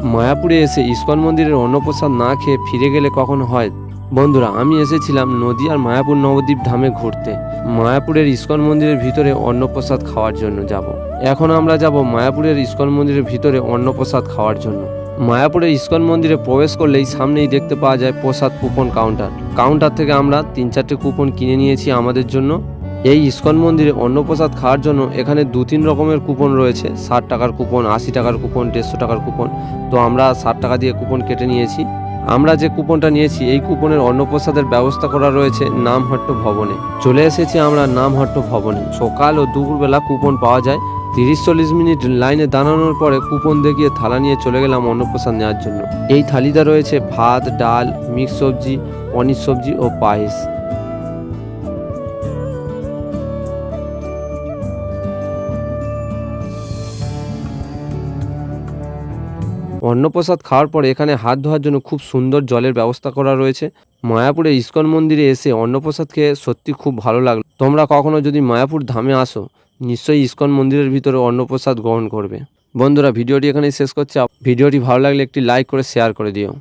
মায়াপুরে এসে ইসকন মন্দিরের অন্নপ্রসাদ না খেয়ে ফিরে গেলে কখনো হয়? বন্ধুরা, আমি এসেছিলাম নদিয়ার মায়াপুর নবদ্বীপ ধামে ঘুরতে। মায়াপুরের ইসকন মন্দিরের ভিতরে অন্নপ্রসাদ খাওয়ার জন্য যাব। এখন আমরা যাব মায়াপুরের ইসকন মন্দিরের ভিতরে অন্নপ্রসাদ খাওয়ার জন্য। মায়াপুরের ইসকন মন্দিরে প্রবেশ করলেই সামনেই দেখতে পাওয়া যায় প্রসাদ কুপন কাউন্টার থেকে আমরা 3-4টে কুপন কিনে নিয়েছি আমাদের জন্য। এই ইসকন মন্দিরে অন্নপ্রসাদ খাওয়ার জন্য এখানে 2-3 রকমের কুপন রয়েছে। 60 টাকার কুপন, 80 টাকার কুপন, 150 টাকার কুপন। তো আমরা 60 টাকা দিয়ে কুপন কেটে নিয়েছি। আমরা যে কুপনটা নিয়েছি এই কুপনের অন্নপ্রসাদের ব্যবস্থা করা রয়েছে নামহট্ট ভবনে। চলে এসেছি আমরা নামহট্ট ভবনে। সকাল ও দুপুরবেলা কুপন পাওয়া যায়। 30-40 মিনিট লাইনে দাঁড়ানোর পরে কুপন দেখিয়ে থালা নিয়ে চলে গেলাম অন্নপ্রসাদ নেওয়ার জন্য। এই থালিতে রয়েছে ভাত, ডাল, মিক্স সবজি, পনির সবজি ও পায়েস। অন্নপ্রসাদ খাওয়ার পরে এখানে হাত ধোয়ার জন্য খুব সুন্দর জলের ব্যবস্থা করা রয়েছে। মায়াপুরে ইসকন মন্দিরে এসে অন্নপ্রসাদ খেয়ে সত্যি খুব ভালো লাগলো। তোমরা কখনো যদি মায়াপুর ধামে আসো, নিশ্চয়ই ইসকন মন্দিরের ভিতরে অন্নপ্রসাদ গ্রহণ করবে। বন্ধুরা, ভিডিওটি এখানেই শেষ করছি। ভিডিওটি ভালো লাগলে একটি লাইক করে শেয়ার করে দিও।